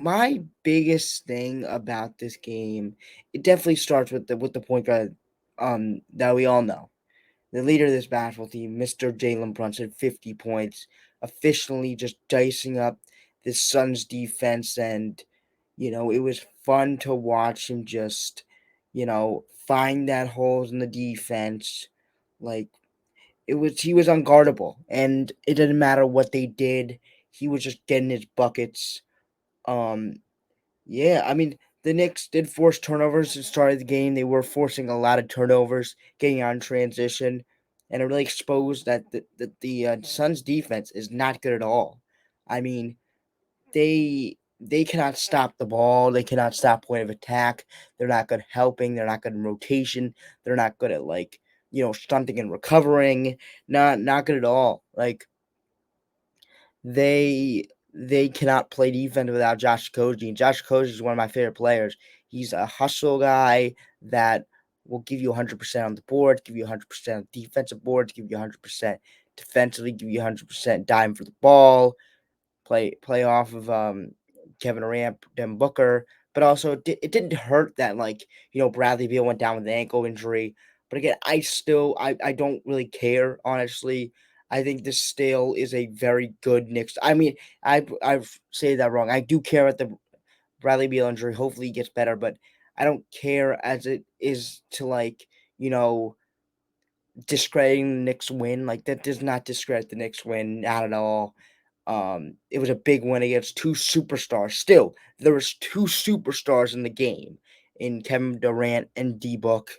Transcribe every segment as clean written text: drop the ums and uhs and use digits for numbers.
My biggest thing about this game, it definitely starts with the point guard that we all know. The leader of this basketball team, Mr. Jalen Brunson, 50 points, efficiently just dicing up the Suns defense. And, it was fun to watch him just, find that holes in the defense. Like, he was unguardable. And it didn't matter what they did. He was just getting his buckets. Um, yeah, I mean, the Knicks did force turnovers at the start of the game. They were forcing a lot of turnovers, getting on transition, and it really exposed that the Suns' defense is not good at all. I mean, they cannot stop the ball. They cannot stop point of attack. They're not good helping. They're not good in rotation. They're not good at stunting and recovering. Not good at all. Like they cannot play defense without Josh Okogie. And Josh Okogie is one of my favorite players. He's a hustle guy that will give you 100% on the board, give you 100% on defensive boards, give you 100% defensively, give you 100% dime for the ball, play off of Kevin Durant, Devin Booker. But also, it didn't hurt that Bradley Beal went down with an ankle injury. But again, I don't really care, honestly. I think this still is a very good Knicks. I mean, I've said that wrong. I do care at the Bradley Beal injury. Hopefully, he gets better. But I don't care as it is to you know discrediting the Knicks win. Like, that does not discredit the Knicks win, not at all. It was a big win against two superstars. Still, there was two superstars in the game, in Kevin Durant and D Book.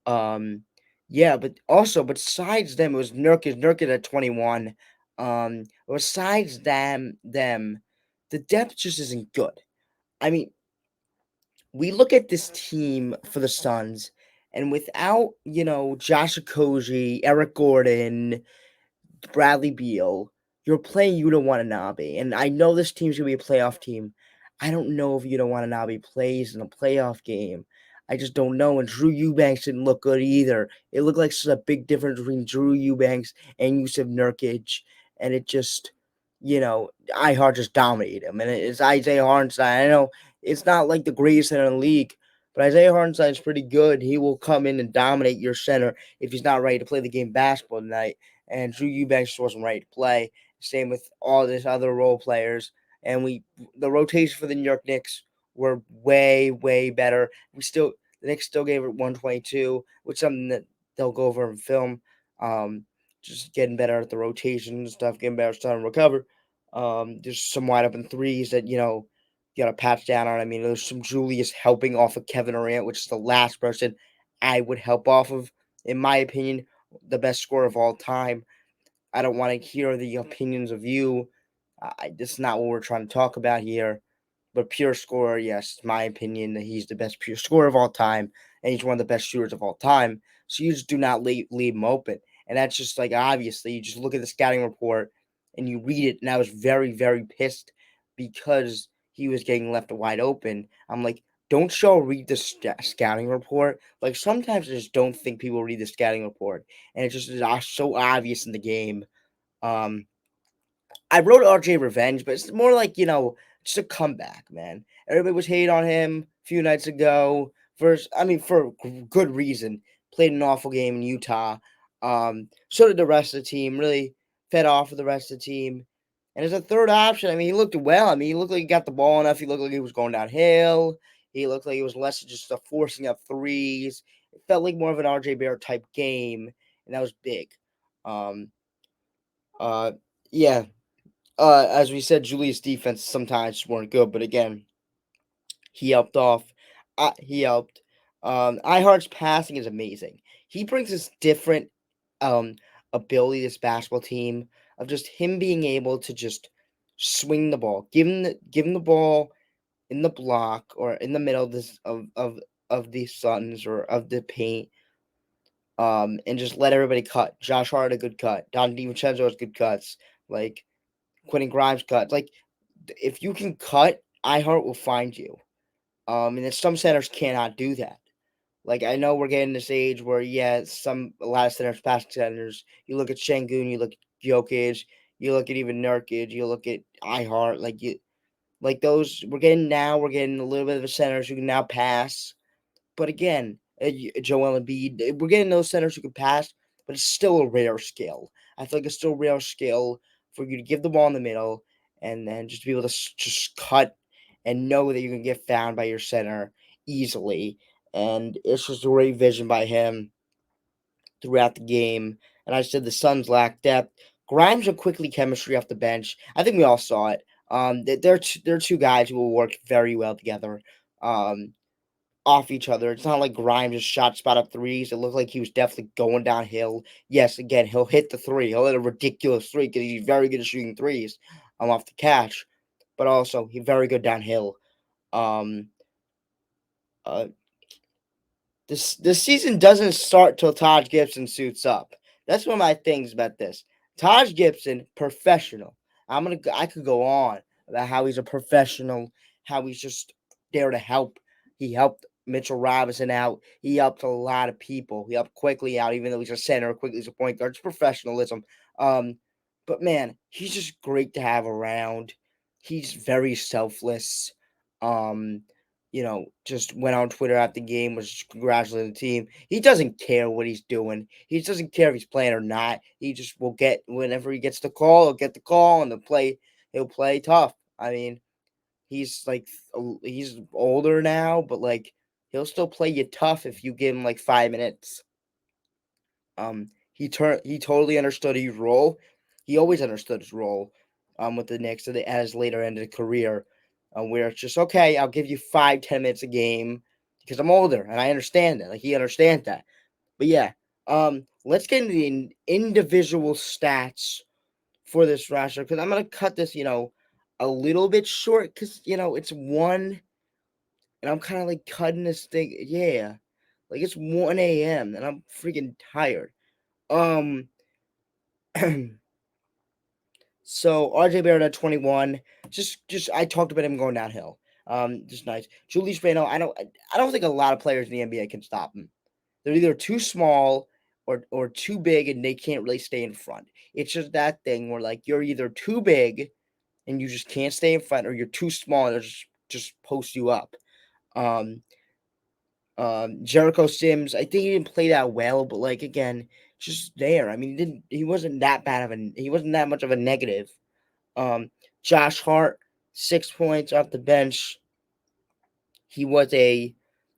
Um, yeah, but also besides them, it was Nurkic at 21. Besides them, the depth just isn't good. I mean, we look at this team for the Suns, and without Josh Okogie, Eric Gordon, Bradley Beal, you're playing Yuta Watanabe. And I know this team's going to be a playoff team. I don't know if Yuta Watanabe plays in a playoff game. I just don't know. And Drew Eubanks didn't look good either. It looked like such a big difference between Drew Eubanks and Yusuf Nurkic. And it just, iHeart just dominated him. And it's Isaiah Hartenstein. I know it's not like the greatest center in the league, but Isaiah Hartenstein is pretty good. He will come in and dominate your center if he's not ready to play the game basketball tonight. And Drew Eubanks just wasn't ready to play. Same with all these other role players. And the rotation for the New York Knicks were way, way better. The Knicks still gave it 122, which is something that they'll go over in film. Just getting better at the rotation and stuff, getting better at starting to recover. There's some wide open threes that, you got to patch down on. I mean, there's some Julius helping off of Kevin Durant, which is the last person I would help off of, in my opinion, the best scorer of all time. I don't want to hear the opinions of you. This is not what we're trying to talk about here. But pure scorer, yes, it's my opinion that he's the best pure scorer of all time, and he's one of the best shooters of all time. So you just do not leave him open. And that's just obviously, you just look at the scouting report and you read it, and I was very, very pissed because he was getting left wide open. I'm like, don't y'all read the scouting report? Like, sometimes I just don't think people read the scouting report, and it just is so obvious in the game. Um, I wrote RJ Revenge, but it's more like, just a comeback, man. Everybody was hating on him a few nights ago for good reason. Played an awful game in Utah. So did the rest of the team. Really fed off of the rest of the team. And as a third option, I mean, he looked well. I mean, he looked like he got the ball enough. He looked like he was going downhill. He looked like he was less just forcing up threes. It felt like more of an RJ Barrett type game, and that was big. Um, uh, yeah, as we said, Julius' defense sometimes weren't good, but again, he helped off. He helped. iHeart's passing is amazing. He brings this different um ability to this basketball team of just him being able to just swing the ball, give him the ball in the block or in the middle of this of the Suns or of the paint. And just let everybody cut. Josh Hart had a good cut. Don DiVincenzo has good cuts. Like, Quentin Grimes cuts. Like, if you can cut, iHeart will find you. And then some centers cannot do that. Like, I know we're getting this age where, yeah, a lot of centers, past centers. You look at Şengün, you look at Jokic, you look at even Nurkic, you look at iHeart. Like those, we're getting a little bit of a centers who can now pass. But again, Joel Embiid, we're getting those centers who can pass, but it's still a rare skill. I feel like it's still a rare skill for you to give the ball in the middle and then just be able to just cut and know that you can get found by your center easily. And it's just a great vision by him throughout the game. And I said the Suns lack depth. Grimes and quickly chemistry off the bench. I think we all saw it. They're two guys who will work very well together. Um, Off each other. It's not like Grimes just shot spot up threes. It looked like he was definitely going downhill. Yes, again, he'll hit the three. He'll hit a ridiculous three because he's very good at shooting threes off the catch. But also, he's very good downhill. Um, uh, this season doesn't start till Taj Gibson suits up. That's one of my things about this. Taj Gibson, professional. I could go on about how he's a professional, how he's just there to help. He helped Mitchell Robinson out. He helped a lot of people. He helped Quickly out, even though he's a center. Quickly's a point guard. It's professionalism. Um, but man, he's just great to have around. He's very selfless. Um, just went on Twitter after the game, was congratulating the team. He doesn't care what he's doing. He doesn't care if he's playing or not. He just will get whenever he gets the call, he'll get the call and he'll play tough. I mean, he's older now, but like he'll still play you tough if you give him like 5 minutes. He totally understood his role. He always understood his role. With the Knicks at his later end of the career, where it's just okay. I'll give you 5-10 minutes a game because I'm older and I understand that. Like he understands that. But yeah, let's get into the individual stats for this roster because I'm gonna cut this, a little bit short because it's one, and I'm kind of like cutting this thing. Yeah, like it's 1 a.m. and I'm freaking tired. Um. So RJ Barrett at 21. Just I talked about him going downhill. Just nice. Julius Randle. I don't think a lot of players in the NBA can stop him. They're either too small or too big, and they can't really stay in front. It's just that thing where like you're either too big and you just can't stay in front, or you're too small and they just post you up. Um, Jericho Sims. I think he didn't play that well, but like again, just there. I mean, he wasn't that bad of he wasn't that much of a negative. Josh Hart, 6 points off the bench. He was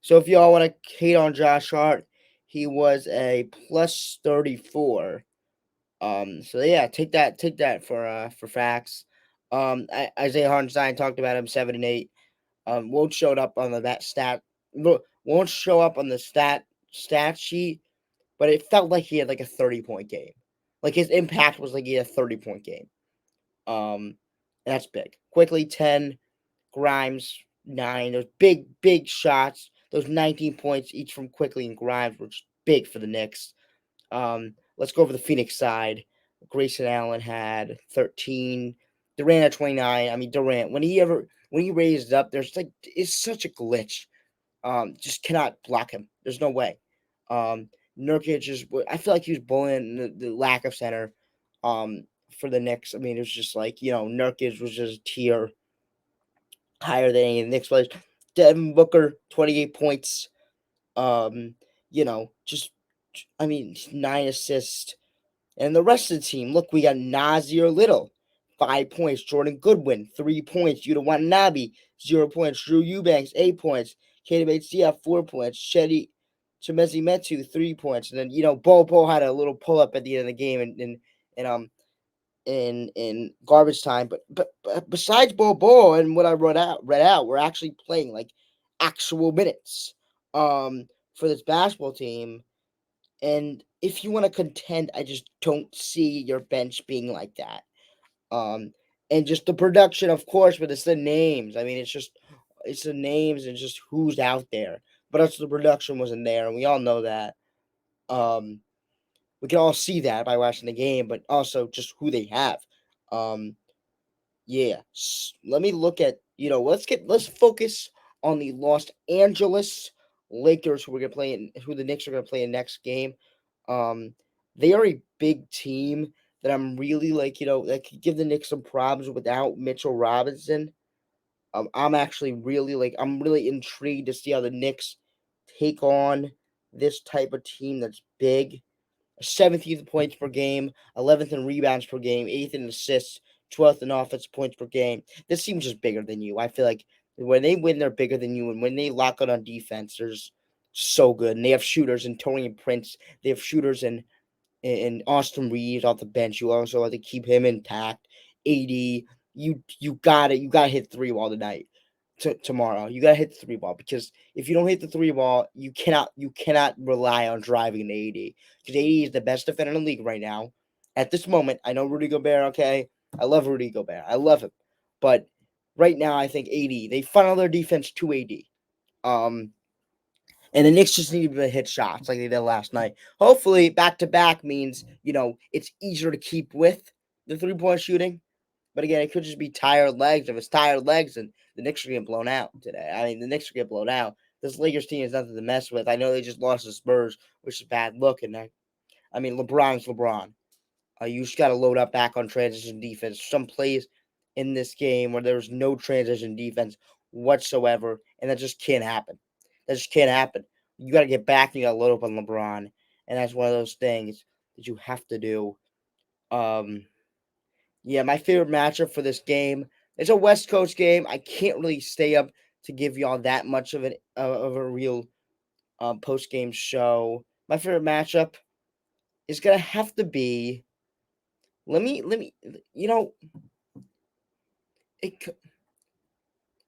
so if y'all want to hate on Josh Hart, he was a plus 34. So yeah, take that for facts. Isaiah Hartenstein talked about him 7 and 8. Won't show up on that stat. Won't show up on the stat sheet, but it felt like he had like a 30-point game. Like his impact was like he had a 30-point game. And that's big. Quickly 10, Grimes 9. Those big shots. Those 19 points each from Quickly and Grimes were just big for the Knicks. Let's go over the Phoenix side. Grayson Allen had 13. Durant at 29. I mean, Durant, when he raised up, it's such a glitch. Just cannot block him. There's no way. Nurkic I feel like he was bullying the lack of center. For the Knicks. I mean, it was just like, Nurkic was just a tier higher than any of the Knicks players. Devin Booker, 28 points. Just, I mean, 9 assists. And the rest of the team, look, we got Nazir Little, 5 points. Jordan Goodwin, 3 points. Yuta Watanabe, 0 points. Drew Eubanks, 8 points. Katie Bates-Diop, 4 points. Shetty Chemezi Metu, 3 points. And then, Bol had a little pull-up at the end of the game and in garbage time. But besides Bol and what I read out, we're actually playing like actual minutes for this basketball team. And if you want to contend, I just don't see your bench being like that. And just the production, of course, but it's the names. I mean, it's the names and just who's out there. But also the production wasn't there, and we all know that. We can all see that by watching the game, but also just who they have. Um, yeah. Let me look at, let's focus on the Los Angeles Lakers who the Knicks are gonna play in next game. They are a big team that I'm really like, that could give the Knicks some problems without Mitchell Robinson. I'm actually I'm really intrigued to see how the Knicks take on this type of team that's big. 17th in points per game, 11th in rebounds per game, 8th in assists, 12th in offensive points per game. This team's just bigger than you. I feel like when they win, they're bigger than you, and when they lock it on defense, they're just so good. And they have shooters in Tony and Prince. They have shooters in Austin Reeves off the bench. You also have to keep him intact. AD, you gotta hit three ball tonight. Tomorrow, you gotta hit the three ball, because if you don't hit the three ball, you cannot rely on driving an AD, because AD is the best defender in the league right now. At this moment, I know Rudy Gobert. Okay, I love Rudy Gobert. I love him, but right now I think AD, they funnel their defense to AD. Um, and the Knicks just need to hit shots like they did last night. Hopefully, back to back means it's easier to keep with the 3-point shooting. But again, it could just be tired legs. If it's tired legs, then the Knicks are getting blown out today. I mean, the Knicks are getting blown out. This Lakers team is nothing to mess with. I know they just lost to Spurs, which is a bad look. And I mean, LeBron's LeBron. You just got to load up back on transition defense. Some plays in this game where there was no transition defense whatsoever, and that just can't happen. That just can't happen. You got to get back and you got to load up on LeBron, and that's one of those things that you have to do. Yeah, my favorite matchup for this game. It's a West Coast game. I can't really stay up to give y'all that much of a real post game show. My favorite matchup is gonna have to be. Let me. You know it.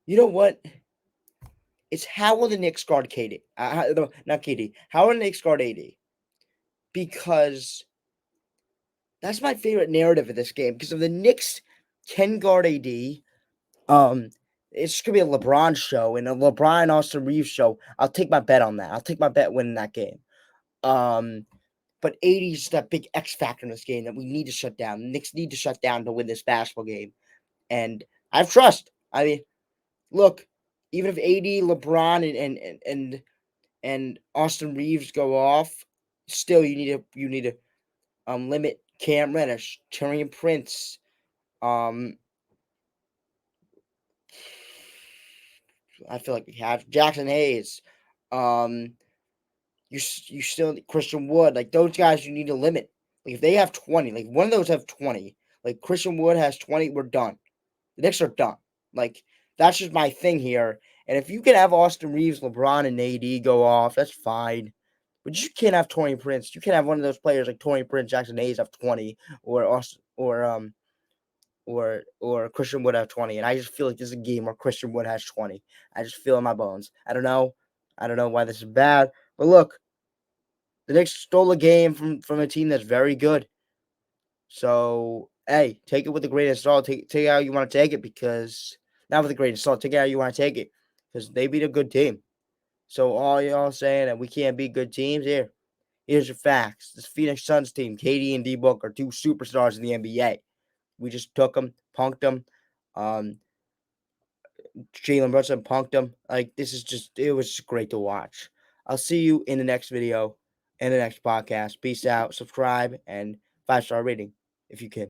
You know what? It's how will the Knicks guard KD? No, not KD. How will the Knicks guard AD? Because that's my favorite narrative of this game. Because if the Knicks can guard AD, Um, it's gonna be a LeBron show and a LeBron Austin Reeves show. I'll take my bet on that. I'll take my bet winning that game. Um, but 80 is that big X factor in this game that we need to shut down. The Knicks need to shut down to win this basketball game. And I have trust. I mean, look, even if AD, LeBron, and Austin Reeves go off, still you need to limit Cam Reddish, Taurean Prince, um I feel like we have Jackson Hayes. Um, you still Christian Wood. Like those guys, you need to limit. Like if they have 20, like one of those have 20. Like Christian Wood has 20, we're done. The Knicks are done. Like that's just my thing here. And if you can have Austin Reeves, LeBron, and AD go off, that's fine. But you can't have Taurean Prince. You can't have one of those players like Taurean Prince, Jackson Hayes have 20, or Austin, or Christian Wood have 20. And I just feel like this is a game where Christian Wood has 20. I just feel in my bones. I don't know. I don't know why this is bad. But look, the Knicks stole a game from a team that's very good. So hey, take it with a grain of salt. Take it how you want to take it, because not with a grain of salt. Take it how you want to take it, because they beat a good team. So all y'all saying that we can't beat good teams here. Here's your facts. This Phoenix Suns team, KD and D Booker, are two superstars in the NBA. We just took them, punked them. Jalen Brunson punked him. Like it was just great to watch. I'll see you in the next video, in the next podcast. Peace out. Subscribe and 5-star rating if you can.